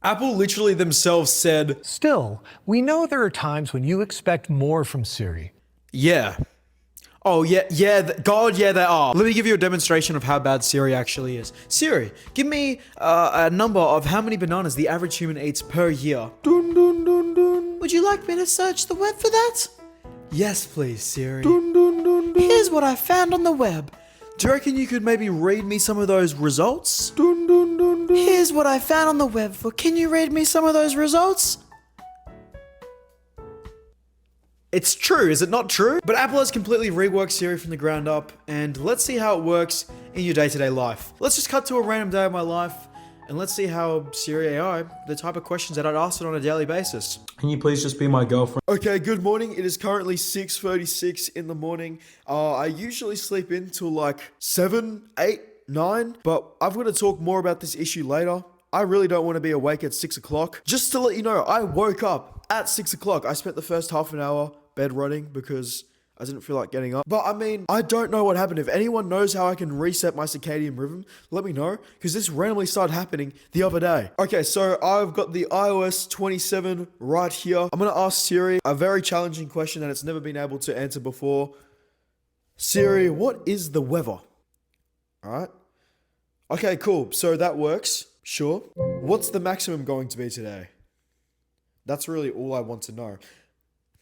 Apple literally themselves said, Still, we know there are times when you expect more from Siri. yeah. Oh, yeah, God, yeah, they are. Let me give you a demonstration of how bad Siri actually is. Siri, give me a number of how many bananas the average human eats per year. Dun, dun, dun, dun. Would you like me to search the web for that? Yes, please, Siri. Dun, dun, dun, dun. Here's what I found on the web. Do you reckon you could maybe read me some of those results? Dun, dun, dun, dun. Here's what I found on the web for. Can you read me some of those results? It's true, is it not true? But Apple has completely reworked Siri from the ground up, and let's see how it works in your day-to-day life. Let's just cut to a random day of my life, and let's see how Siri AI, the type of questions that I'd ask it on a daily basis. Can you please just be my girlfriend? Okay, good morning. It is currently 6:36 in the morning. I usually sleep in till like 7, 8, 9, but I've got to talk more about this issue later. I really don't want to be awake at 6 o'clock. Just to let you know, I woke up at 6 o'clock. I spent the first half an hour bed rotting because I didn't feel like getting up. But I mean, I don't know what happened. If anyone knows how I can reset my circadian rhythm, let me know, because this randomly started happening the other day. Okay, so I've got the iOS 27 right here. I'm going to ask Siri a very challenging question that it's never been able to answer before. Siri, what is the weather? All right. Okay, cool. So that works. Sure. What's the maximum going to be today? That's really all I want to know.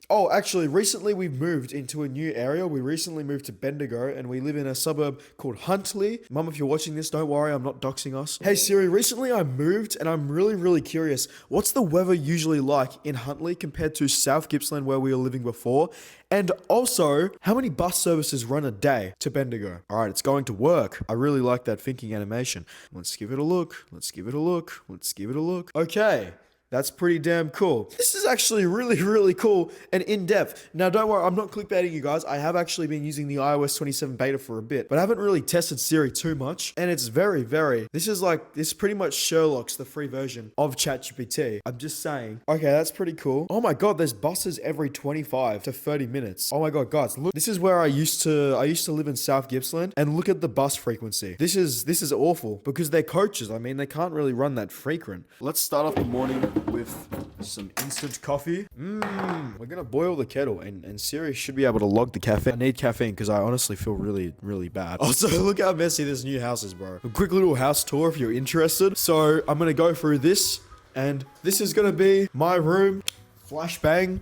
Oh, actually, recently we moved into a new area. We recently moved to Bendigo, and we live in a suburb called Huntley. Mum, if you're watching this, don't worry, I'm not doxing us. Hey Siri, recently I moved, and I'm really curious. What's the weather usually like in Huntley compared to South Gippsland where we were living before? And also, how many bus services run a day to Bendigo? All right, it's going to work. I really like that thinking animation. Let's give it a look. Let's give it a look. Let's give it a look. Okay. That's pretty damn cool. This is actually really cool and in-depth. Now, don't worry, I'm not clickbaiting you guys. I have actually been using the iOS 27 beta for a bit, but I haven't really tested Siri too much. And it's this pretty much Sherlock's the free version of ChatGPT. I'm just saying. Okay, that's pretty cool. Oh my God, there's buses every 25 to 30 minutes. Oh my God, guys, look, this is where I used to live in South Gippsland, and look at the bus frequency. This is awful because they're coaches. I mean, they can't really run that frequent. Let's start off the morning with some instant coffee. We're gonna boil the kettle, and Siri should be able to log the caffeine. I need caffeine because I honestly feel really bad. Also, look how messy this new house is, bro. A quick little house tour if you're interested. So I'm gonna go through this, and this is gonna be my room. Flashbang.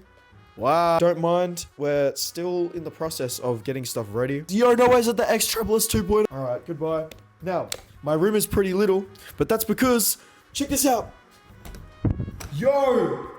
Wow. Don't mind. We're still in the process of getting stuff ready. Yo, no ways at the X-Troublers 2.0. All right, goodbye. Now, my room is pretty little, but that's because, check this out. Yo!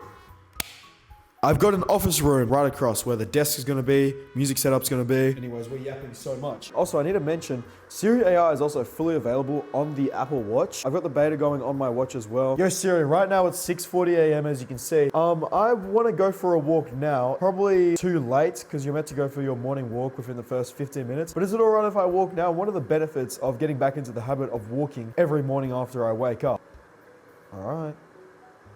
I've got an office room right across where the desk is going to be, music setup's going to be. Anyways, we're yapping so much. Also, I need to mention, Siri AI is also fully available on the Apple Watch. I've got the beta going on my watch as well. Yo, Siri, right now it's 6:40 a.m. as you can see. I want to go for a walk now. Probably too late because you're meant to go for your morning walk within the first 15 minutes. But is it alright if I walk now? One of the benefits of getting back into the habit of walking every morning after I wake up. Alright.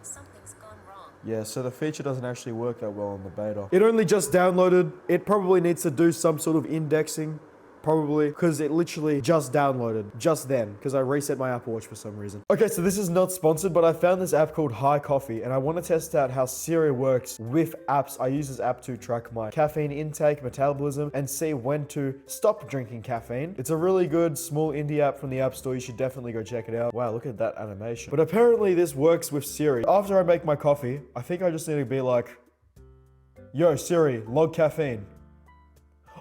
Something's gone wrong. Yeah, so the feature doesn't actually work that well on the beta. It only just downloaded. It probably needs to do some sort of indexing. Probably, because it literally just downloaded just then, because I reset my Apple Watch for some reason. Okay, so this is not sponsored, but I found this app called Hi Coffee, and I want to test out how Siri works with apps. I use this app to track my caffeine intake, metabolism, and see when to stop drinking caffeine. It's a really good small indie app from the App Store. You should definitely go check it out. Wow, look at that animation. But apparently this works with Siri. After I make my coffee, I think I just need to be like, yo, Siri, log caffeine.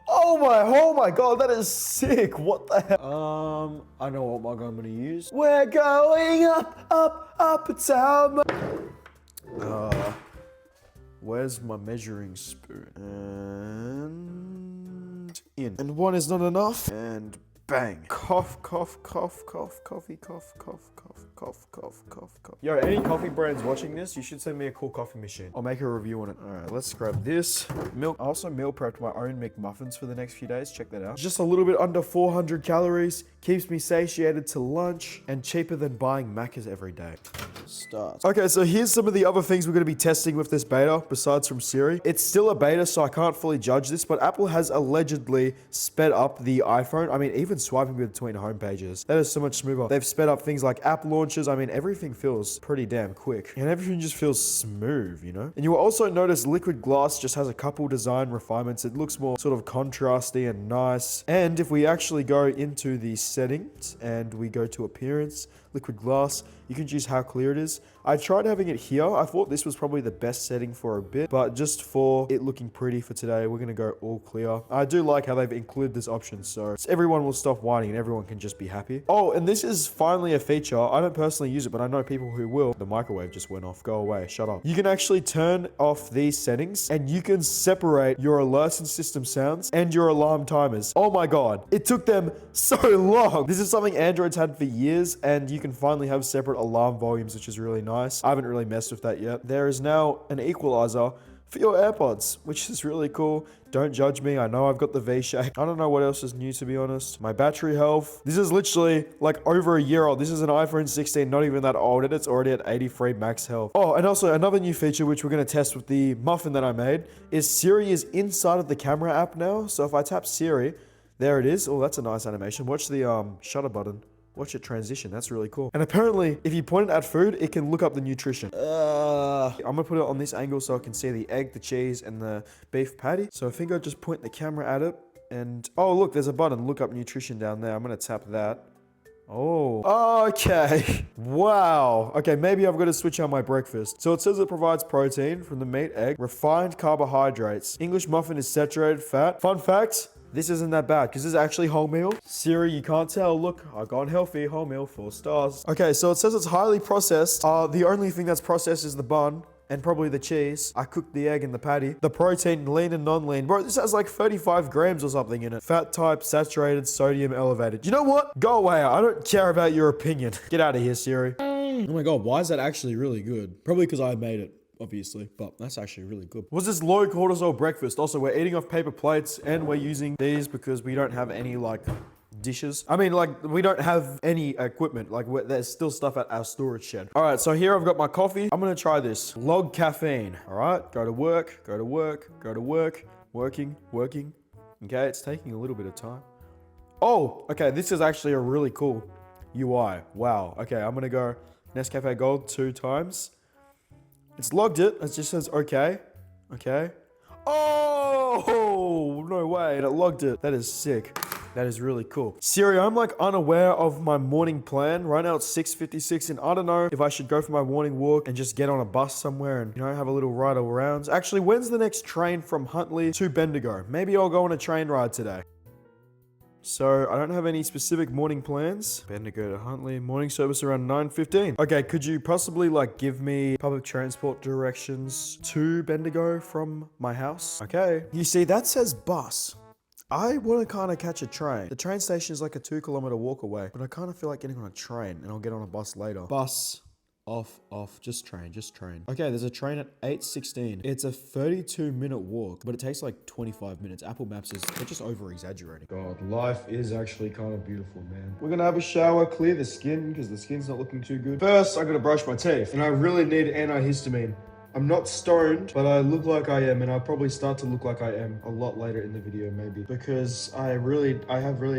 Oh my God, that is sick. What the hell? I know what mug I'm gonna use. We're going up, it's our where's my measuring spoon? And in. And one is not enough. And bang. Cough, coffee, cough. Yo, any coffee brands watching this, you should send me a cool coffee machine. I'll make a review on it. All right, let's grab this. Milk. I also meal prepped my own McMuffins for the next few days. Check that out. Just a little bit under 400 calories. Keeps me satiated to lunch and cheaper than buying Macca's every day. Start. Okay, so here's some of the other things we're going to be testing with this beta, besides from Siri. It's still a beta, so I can't fully judge this, but Apple has allegedly sped up the iPhone. I mean, even swiping between home pages, that is so much smoother. They've sped up things like app launches. I mean, everything feels pretty damn quick, and everything just feels smooth, you know? And you will also notice liquid glass just has a couple design refinements. It looks more sort of contrasty and nice. And if we actually go into the settings and we go to appearance, liquid glass, you can choose how clear it is. I tried having it here. I thought this was probably the best setting for a bit, but just for it looking pretty for today, we're gonna go all clear. I do like how they've included this option, so everyone will stop whining and everyone can just be happy. Oh, and this is finally a feature. I don't personally use it, but I know people who will. The microwave just went off. Go away. Shut up. You can actually turn off these settings and you can separate your alerts and system sounds and your alarm timers. Oh my God. It took them so long. This is something Android's had for years, and you can finally have separate alarm volumes, which is really nice. I haven't really messed with that yet. There is now an equalizer for your AirPods, which is really cool. Don't judge me. I know I've got the V-shape. I don't know what else is new, to be honest. My battery health. This is literally like over a year old. This is an iPhone 16, not even that old, and it's already at 83 max health. Oh, and also another new feature, which we're going to test with the muffin that I made, is Siri is inside of the camera app now. So if I tap Siri, there it is. Oh, that's a nice animation. Watch the shutter button. Watch it transition. That's really cool. And apparently, if you point it at food, it can look up the nutrition. I'm gonna put it on this angle so I can see the egg, the cheese, and the beef patty. So I think I'll just point the camera at it. And, oh, look, there's a button. Look up nutrition down there. I'm gonna tap that. Oh, okay. Wow. Okay, maybe I've got to switch out my breakfast. So it says it provides protein from the meat, egg, refined carbohydrates. English muffin is saturated fat. Fun fact, this isn't that bad because this is actually wholemeal. Siri, you can't tell. Look, I've gone healthy. Wholemeal, 4 stars. Okay, so it says it's highly processed. The only thing that's processed is the bun and probably the cheese. I cooked the egg and the patty. The protein, lean and non-lean. Bro, this has like 35 grams or something in it. Fat type, saturated, sodium elevated. You know what? Go away. I don't care about your opinion. Get out of here, Siri. Oh my God, why is that actually really good? Probably because I made it, obviously, but that's actually really good. What's this low cortisol breakfast? Also, we're eating off paper plates and we're using these because we don't have any like dishes. I mean, like, we don't have any equipment. Like, there's still stuff at our storage shed. All right, so here I've got my coffee. I'm gonna try this. Log caffeine. All right, go to work, go to work, go to work. Working. Okay, it's taking a little bit of time. Oh, okay, this is actually a really cool UI. Wow. Okay, I'm gonna go Nescafe Gold 2 times. It's logged it. It just says okay. Okay. Oh, no way. It logged it. That is sick. That is really cool. Siri, I'm like unaware of my morning plan. Right now it's 6:56 and I don't know if I should go for my morning walk and just get on a bus somewhere and, you know, have a little ride around. Actually, when's the next train from Huntley to Bendigo? Maybe I'll go on a train ride today. So I don't have any specific morning plans. Bendigo to Huntley, morning service around 9:15. Okay, could you possibly like give me public transport directions to Bendigo from my house? Okay. You see, that says bus. I want to kind of catch a train. The train station is like a 2-kilometer walk away, but I kind of feel like getting on a train and I'll get on a bus later. Bus. Off, just train. Okay, there's a train at 8:16. It's a 32-minute walk, but it takes like 25 minutes. Apple Maps they're just over-exaggerating. God, life is actually kind of beautiful, man. We're gonna have a shower, clear the skin, because the skin's not looking too good. First, I gotta brush my teeth, and I really need antihistamine. I'm not stoned, but I look like I am, and I'll probably start to look like I am a lot later in the video, maybe. Because I have really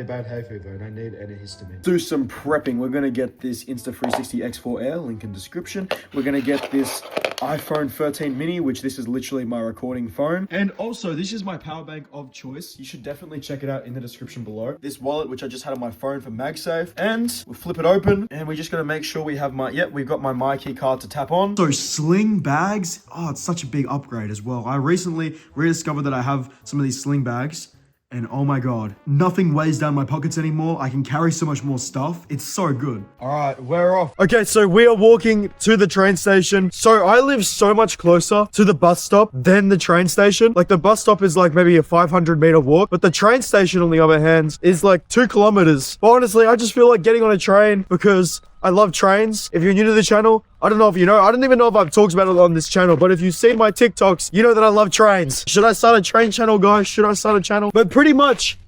bad hay fever, and I need antihistamine. Do some prepping. We're gonna get this Insta360 X4 Air, link in description. We're gonna get this iPhone 13 mini, which this is literally my recording phone. And also, this is my power bank of choice. You should definitely check it out in the description below. This wallet, which I just had on my phone for MagSafe. And we'll flip it open, and we're just gonna make sure we have we've got my MyKey card to tap on. So sling bags. Oh, it's such a big upgrade as well. I recently rediscovered that I have some of these sling bags. And oh my God, nothing weighs down my pockets anymore. I can carry so much more stuff. It's so good. All right, we're off. Okay, so we are walking to the train station. So I live so much closer to the bus stop than the train station. Like the bus stop is like maybe a 500-meter walk, but the train station on the other hand is like 2 kilometers. But honestly, I just feel like getting on a train because I love trains. If you're new to the channel, I don't know if you know. I don't even know if I've talked about it on this channel, but if you've seen my TikToks, you know that I love trains. Should I start a train channel, guys? Should I start a channel? But pretty much,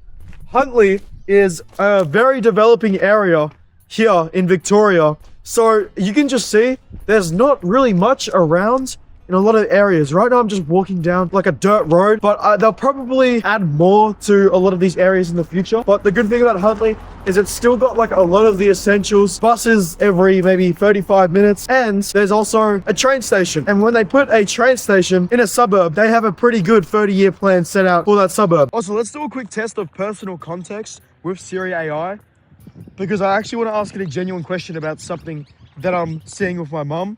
Huntley is a very developing area here in Victoria. So you can just see there's not really much around in a lot of areas. Right now I'm just walking down like a dirt road, but they'll probably add more to a lot of these areas in the future. But the good thing about Huntley is it's still got like a lot of the essentials, buses every maybe 35 minutes, and there's also a train station. And when they put a train station in a suburb, they have a pretty good 30-year plan set out for that suburb. Also, let's do a quick test of personal context with Siri AI, because I actually want to ask it a genuine question about something that I'm seeing with my mum.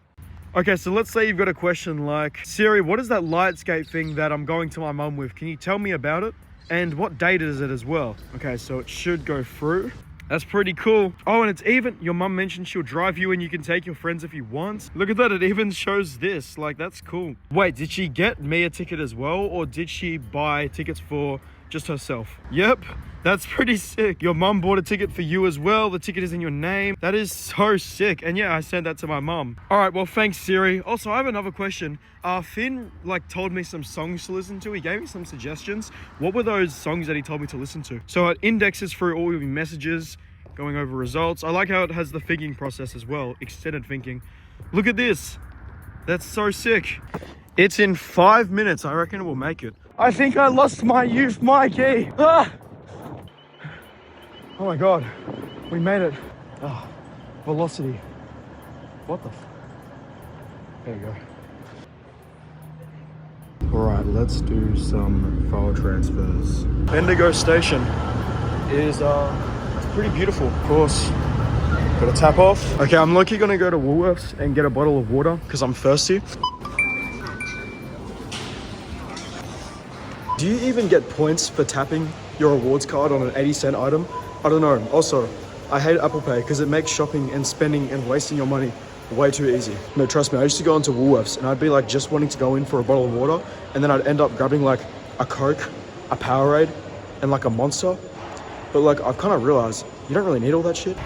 Okay, so let's say you've got a question like, Siri, what is that lightscape thing that I'm going to my mum with? Can you tell me about it? And what date is it as well? Okay, so it should go through. That's pretty cool. Oh, and it's even, your mum mentioned she'll drive you and you can take your friends if you want. Look at that, it even shows this. Like, that's cool. Wait, did she get me a ticket as well? Or did she buy tickets for just herself? Yep. That's pretty sick. Your mum bought a ticket for you as well. The ticket is in your name. That is so sick. And yeah, I sent that to my mum. All right, well, thanks, Siri. Also, I have another question. Finn, told me some songs to listen to. He gave me some suggestions. What were those songs that he told me to listen to? So it indexes through all your messages, going over results. I like how it has the thinking process as well, extended thinking. Look at this. That's so sick. It's in 5 minutes. I reckon we'll make it. I think I lost my youth Mikey. Oh my God, we made it. Oh, velocity. What the There you go. All right, let's do some file transfers. Bendigo station is it's pretty beautiful. Of course, gotta tap off. Okay, I'm lucky gonna go to Woolworths and get a bottle of water because I'm thirsty. Do you even get points for tapping your rewards card on an 80-cent item? I don't know. Also, I hate Apple Pay because it makes shopping and spending and wasting your money way too easy. No, trust me, I used to go into Woolworths and I'd be like just wanting to go in for a bottle of water, and then I'd end up grabbing like a Coke, a Powerade, and like a Monster. But like, I've kind of realized you don't really need all that shit.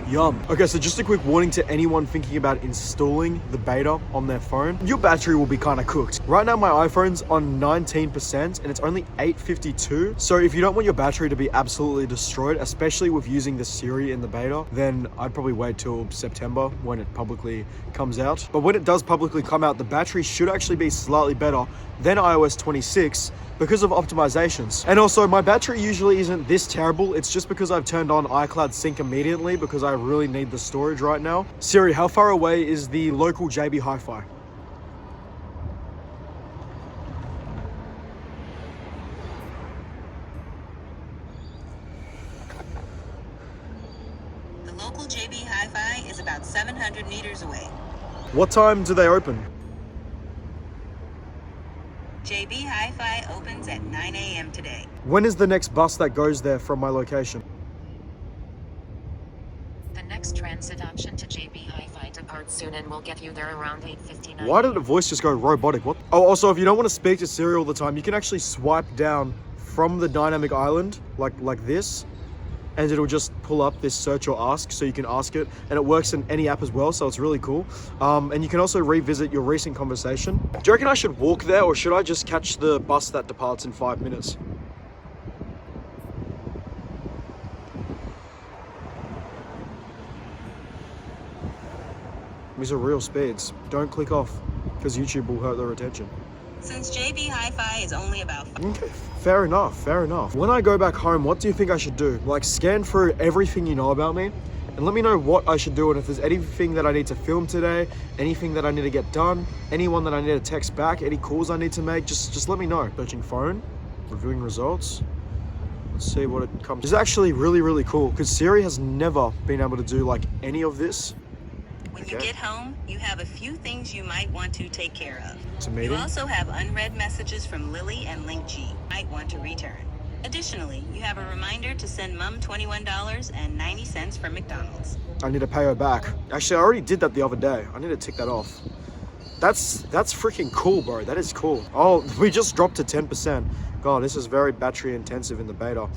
Yum. Okay, so just a quick warning to anyone thinking about installing the beta on their phone. Your battery will be kind of cooked. Right now, my iPhone's on 19% and it's only 852. So if you don't want your battery to be absolutely destroyed, especially with using the Siri in the beta, then I'd probably wait till September when it publicly comes out. But when it does publicly come out, the battery should actually be slightly better than iOS 26 because of optimizations. And also, my battery usually isn't this terrible. It's just because I've turned on iCloud Sync immediately because I really need the storage right now. Siri, how far away is the local JB Hi-Fi? The local JB Hi-Fi is about 700 meters away. What time do they open? JB Hi-Fi opens at 9 a.m. today. When is the next bus that goes there from my location? The next transit option to JB Hi-Fi departs soon and will get you there around 8:59. Why did the voice just go robotic? What? Oh, also, if you don't want to speak to Siri all the time, you can actually swipe down from the dynamic island, like this, and it'll just pull up this search or ask, so you can ask it, and it works in any app as well, so it's really cool. And you can also revisit your recent conversation. Do you reckon I should walk there, or should I just catch the bus that departs in 5 minutes? These are real speeds. Don't click off, because YouTube will hurt their retention. Since JB Hi-Fi is only about Okay, fair enough, fair enough. When I go back home, what do you think I should do? Like, scan through everything you know about me and let me know what I should do, and if there's anything that I need to film today, anything that I need to get done, anyone that I need to text back, any calls I need to make, just let me know. Searching phone, reviewing results. Let's see what it comes. It's actually really, really cool because Siri has never been able to do like any of this. When you get home, you have a few things you might want to take care of. It's a meeting. You also have unread messages from Lily and LinkG you might want to return. Additionally, you have a reminder to send Mum $21.90 from McDonald's. I need to pay her back. Actually, I already did that the other day. I need to tick that off. That's freaking cool, bro. That is cool. Oh, we just dropped to 10%. God, this is very battery intensive in the beta.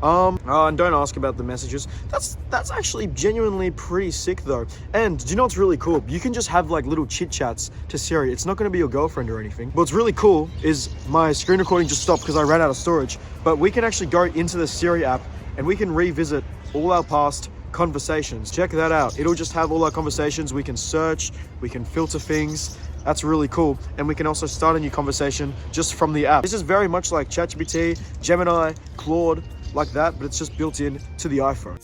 And don't ask about the messages. That's actually genuinely pretty sick though. And do you know what's really cool? You can just have like little chit chats to Siri. It's not going to be your girlfriend or anything. What's really cool is my screen recording just stopped because I ran out of storage. But we can actually go into the Siri app and we can revisit all our past conversations. Check that out. It'll just have all our conversations. We can search, we can filter things. That's really cool. And we can also start a new conversation just from the app. This is very much like ChatGPT, Gemini, Claude, like that, but it's just built in to the iPhone.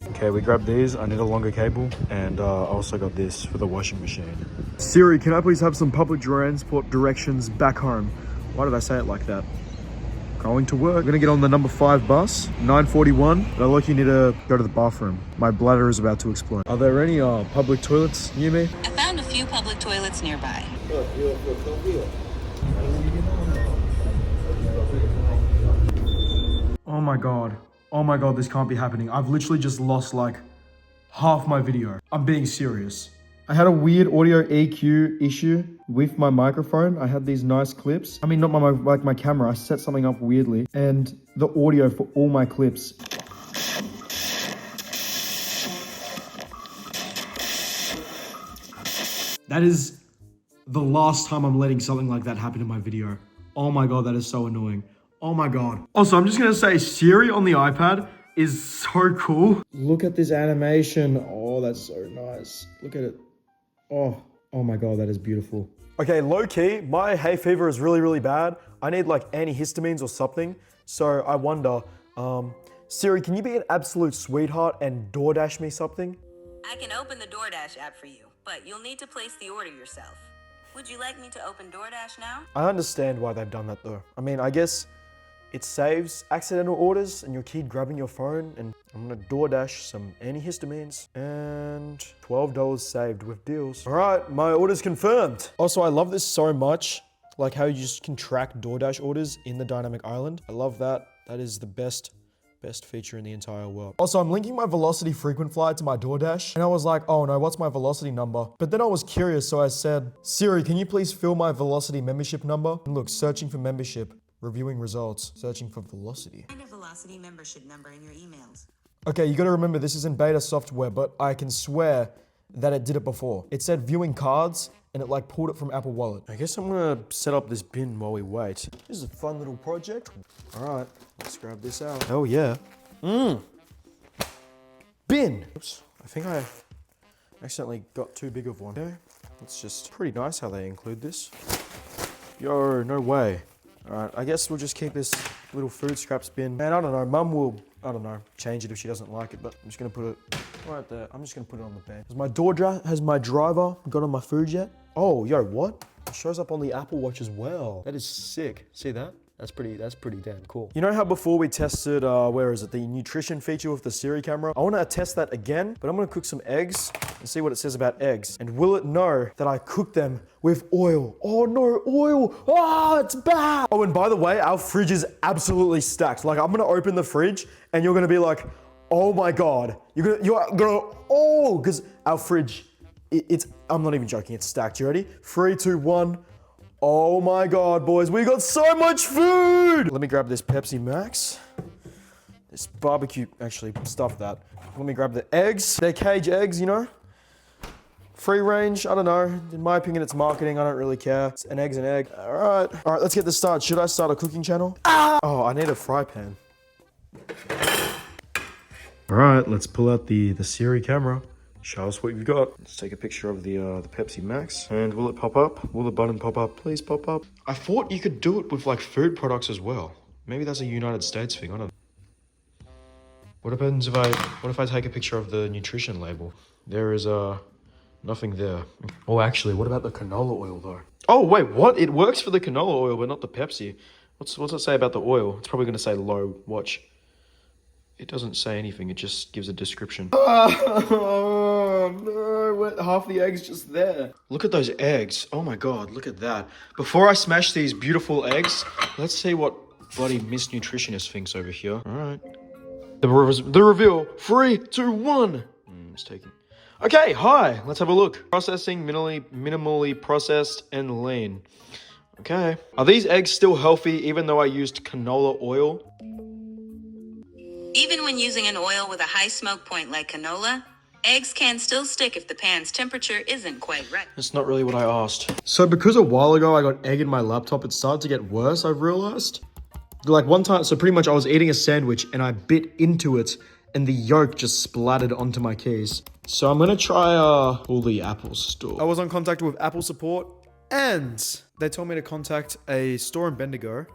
Okay, we grabbed these. I need a longer cable, and I also got this for the washing machine. Siri, can I please have some public transport directions back home? Why did I say it like that? Going to work. We're gonna get on the number 5 bus, 9:41. But I look, you need to go to the bathroom. My bladder is about to explode. Are there any public toilets near me? I found a few public toilets nearby. Oh my god. Oh my god, this can't be happening. I've literally just lost like half my video. I'm being serious. I had a weird audio EQ issue with my microphone. I had these nice clips. I mean, not my camera. I set something up weirdly, and the audio for all my clips. That is the last time I'm letting something like that happen in my video. Oh my god, that is so annoying. Oh my god. Also, I'm just gonna say Siri on the iPad is so cool. Look at this animation. Oh, that's so nice. Look at it. Oh my god, that is beautiful. Okay, low key, my hay fever is really, really bad. I need like antihistamines or something. So I wonder, Siri, can you be an absolute sweetheart and DoorDash me something? I can open the DoorDash app for you, but you'll need to place the order yourself. Would you like me to open DoorDash now? I understand why they've done that though. I mean, I guess it saves accidental orders and your kid grabbing your phone, and I'm gonna DoorDash some antihistamines and $12 saved with deals. All right, my order's confirmed. Also, I love this so much, like how you just can track DoorDash orders in the dynamic island. I love that. That is the best feature in the entire world. Also, I'm linking my Velocity frequent flyer to my DoorDash, and I was like, oh no, what's my Velocity number? But then I was curious, so I said, Siri, can you please fill my Velocity membership number? And look, searching for membership. Reviewing results, searching for Velocity. Find a Velocity membership number in your emails. Okay, you gotta remember this is in beta software, but I can swear that it did it before. It said viewing cards, and it like pulled it from Apple Wallet. I guess I'm gonna set up this bin while we wait. This is a fun little project. All right, let's grab this out. Oh yeah. Bin. Oops, I think I accidentally got too big of one. Okay, it's just pretty nice how they include this. Yo, no way. Alright, I guess we'll just keep this little food scraps bin. And I don't know, Mum will, I don't know, change it if she doesn't like it, but I'm just gonna put it right there. I'm just gonna put it on the bed. Has my driver got on my food yet? Oh, yo, what? It shows up on the Apple Watch as well. That is sick. See that? That's pretty damn cool. You know how before we tested, the nutrition feature with the Siri camera? I wanna test that again, but I'm gonna cook some eggs and see what it says about eggs. And will it know that I cooked them with oil? Oh no, oil! Ah, it's bad! Oh, and by the way, our fridge is absolutely stacked. Like, I'm gonna open the fridge and you're gonna be like, oh my God. You're gonna, oh, because our fridge, I'm not even joking, it's stacked. You ready? 3, 2, 1. Oh my God, boys, we got so much food! Let me grab this Pepsi Max. This barbecue, actually, stuff that. Let me grab the eggs. They're cage eggs, you know? Free range, I don't know. In my opinion, it's marketing, I don't really care. It's an egg's an egg. All right, let's get this started. Should I start a cooking channel? Ah! Oh, I need a fry pan. All right, let's pull out the Siri camera. Show us what you've got. Let's take a picture of the Pepsi Max. And will it pop up? Will the button pop up? Please pop up. I thought you could do it with like food products as well. Maybe that's a United States thing, I don't know. What if I take a picture of the nutrition label? There is nothing there. Oh, actually, what about the canola oil though? Oh, wait, what? It works for the canola oil, but not the Pepsi. What's it say about the oil? It's probably gonna say low, watch. It doesn't say anything, it just gives a description. Oh no, half the egg's just there. Look at those eggs. Oh my God, look at that. Before I smash these beautiful eggs, let's see what bloody Miss Nutritionist thinks over here. All right. The reveal. 3, 2, 1. It's taking. Okay, hi, let's have a look. Processing, minimally processed and lean. Okay. Are these eggs still healthy even though I used canola oil? Even when using an oil with a high smoke point like canola, eggs can still stick if the pan's temperature isn't quite right. That's not really what I asked. So because a while ago I got egg in my laptop, it started to get worse, I've realized. Like one time, so pretty much I was eating a sandwich and I bit into it and the yolk just splattered onto my keys. So I'm gonna try call the Apple store. I was on contact with Apple support, and they told me to contact a store in Bendigo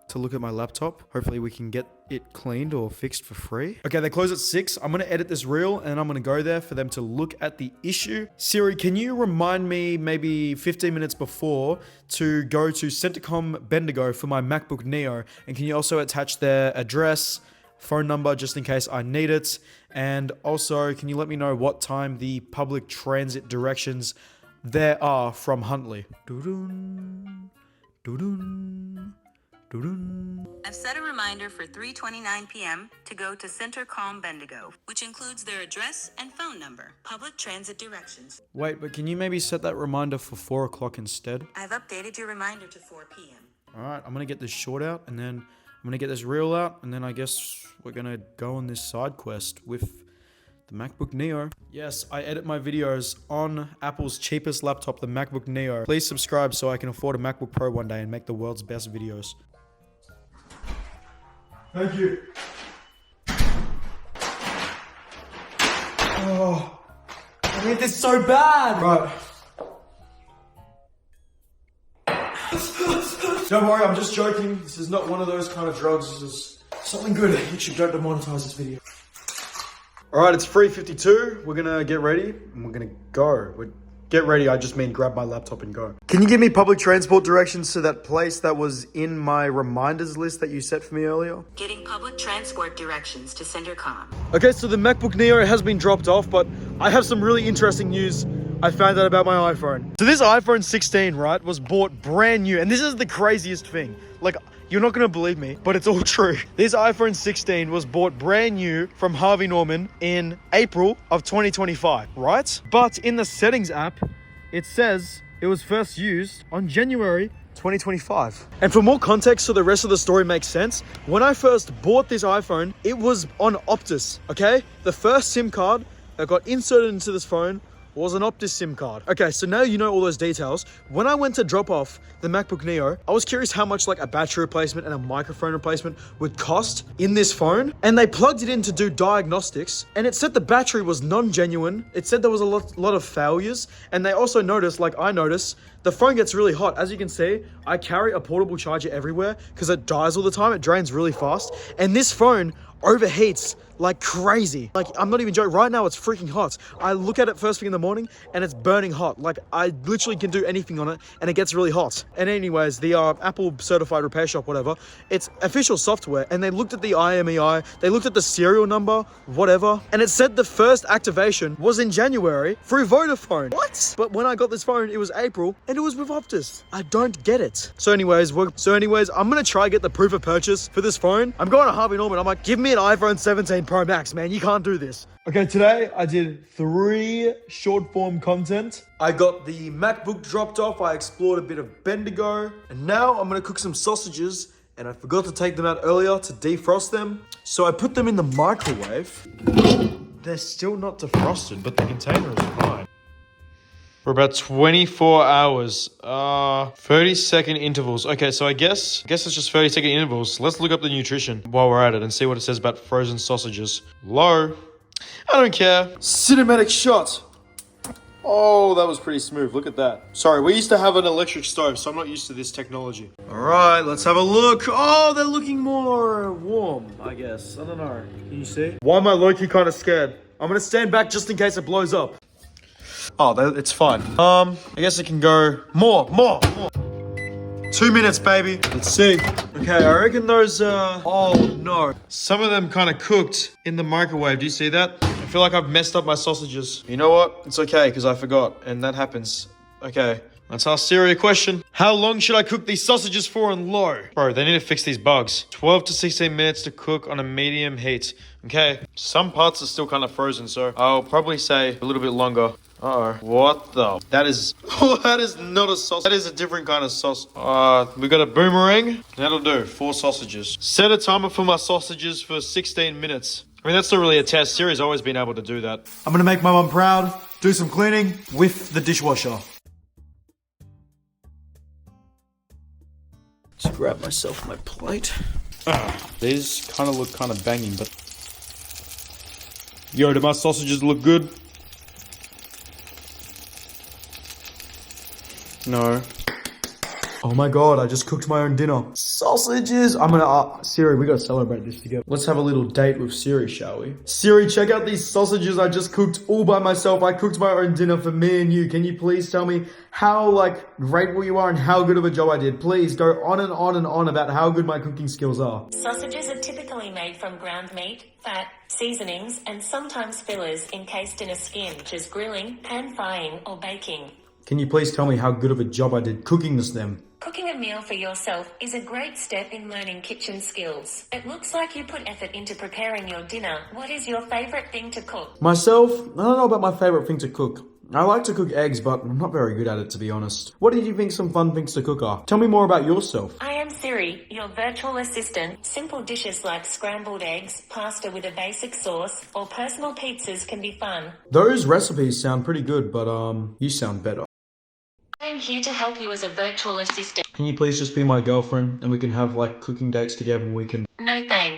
to look at my laptop. Hopefully we can get it cleaned or fixed for free. Okay, they close at 6. I'm gonna edit this reel and I'm gonna go there for them to look at the issue. Siri, can you remind me maybe 15 minutes before to go to Centercom Bendigo for my MacBook Neo? And can you also attach their address, phone number, just in case I need it? And also, can you let me know what time the public transit directions there are from Huntley? Doo-doo, doo-doo. I've set a reminder for 3:29 p.m. to go to Centercom Bendigo, which includes their address and phone number, public transit directions. Wait, but can you maybe set that reminder for 4 o'clock instead? I've updated your reminder to 4 p.m. Alright, I'm gonna get this short out, and then I'm gonna get this reel out, and then I guess we're gonna go on this side quest with the MacBook Neo. Yes, I edit my videos on Apple's cheapest laptop, the MacBook Neo. Please subscribe so I can afford a MacBook Pro one day and make the world's best videos. Thank you. Oh, I need this so bad. Right. Don't worry, I'm just joking. This is not one of those kind of drugs. This is something good. YouTube, don't demonetize this video. Alright, it's 3:52. We're gonna get ready and we're gonna go. Get ready, I just mean grab my laptop and go. Can you give me public transport directions to that place that was in my reminders list that you set for me earlier? Getting public transport directions to Centercom. Okay, so the MacBook Neo has been dropped off, but I have some really interesting news I found out about my iPhone. So this iPhone 16, right, was bought brand new, and this is the craziest thing. Like, you're not gonna believe me, but it's all true. This iPhone 16 was bought brand new from Harvey Norman in April of 2025, right? But in the settings app, it says it was first used on January 2025. And for more context so the rest of the story makes sense, when I first bought this iPhone, it was on Optus, okay? The first SIM card that got inserted into this phone was an Optus SIM card. Okay, so now you know all those details. When I went to drop off the MacBook Neo, I was curious how much like a battery replacement and a microphone replacement would cost in this phone. And they plugged it in to do diagnostics, and it said the battery was non-genuine. It said there was a lot of failures. And they also noticed, like I noticed, the phone gets really hot. As you can see, I carry a portable charger everywhere because it dies all the time. It drains really fast. And this phone overheats like crazy. Like, I'm not even joking. Right now, it's freaking hot. I look at it first thing in the morning and it's burning hot. Like, I literally can do anything on it and it gets really hot. And anyways, the Apple certified repair shop, whatever, it's official software, and they looked at the IMEI, they looked at the serial number, whatever, and it said the first activation was in January through Vodafone. What? But when I got this phone, it was April and it was with Optus. I don't get it. So anyways, I'm gonna try get the proof of purchase for this phone. I'm going to Harvey Norman. I'm like, give me an iPhone 17 Pro Max, man. You can't do this. Okay, today I did 3 short form content. I got the MacBook dropped off. I explored a bit of Bendigo. And now I'm gonna cook some sausages. And I forgot to take them out earlier to defrost them. So I put them in the microwave. They're still not defrosted, but the container is fine. For about 24 hours, 30-second intervals. Okay, so I guess it's just 30-second intervals. Let's look up the nutrition while we're at it and see what it says about frozen sausages. Low. I don't care. Cinematic shot. Oh, that was pretty smooth. Look at that. Sorry, we used to have an electric stove, so I'm not used to this technology. All right, let's have a look. Oh, they're looking more warm, I guess. I don't know. Can you see? Why am I low-key kind of scared? I'm going to stand back just in case it blows up. Oh, it's fine. I guess it can go more. 2 minutes, baby. Let's see. Okay, I reckon those, oh no. Some of them kind of cooked in the microwave. Do you see that? I feel like I've messed up my sausages. You know what? It's okay, because I forgot, and that happens. Okay, let's ask Siri a question. How long should I cook these sausages for on low? Bro, they need to fix these bugs. 12 to 16 minutes to cook on a medium heat. Okay, some parts are still kind of frozen, so I'll probably say a little bit longer. Uh-oh. What the? That is not a sauce. That is a different kind of sauce. We got a boomerang. That'll do. 4 sausages. Set a timer for my sausages for 16 minutes. I mean, that's not really a test. Siri's always been able to do that. I'm gonna make my mum proud. Do some cleaning with the dishwasher. Just grab myself my plate. These kind of look kind of banging, but Yo, do my sausages look good? No. Oh my god, I just cooked my own dinner. Sausages! I'm gonna, Siri, we gotta celebrate this together. Let's have a little date with Siri, shall we? Siri, check out these sausages I just cooked all by myself. I cooked my own dinner for me and you. Can you please tell me how, grateful you are and how good of a job I did? Please go on and on and on about how good my cooking skills are. Sausages are typically made from ground meat, fat, seasonings, and sometimes fillers encased in a skin, such as grilling, pan frying, or baking. Can you please tell me how good of a job I did cooking this then? Cooking a meal for yourself is a great step in learning kitchen skills. It looks like you put effort into preparing your dinner. What is your favorite thing to cook? Myself? I don't know about my favorite thing to cook. I like to cook eggs, but I'm not very good at it, to be honest. What do you think some fun things to cook are? Tell me more about yourself. I am Siri, your virtual assistant. Simple dishes like scrambled eggs, pasta with a basic sauce, or personal pizzas can be fun. Those recipes sound pretty good, but you sound better. I am here to help you as a virtual assistant. Can you please just be my girlfriend and we can have cooking dates together and we can... No thanks.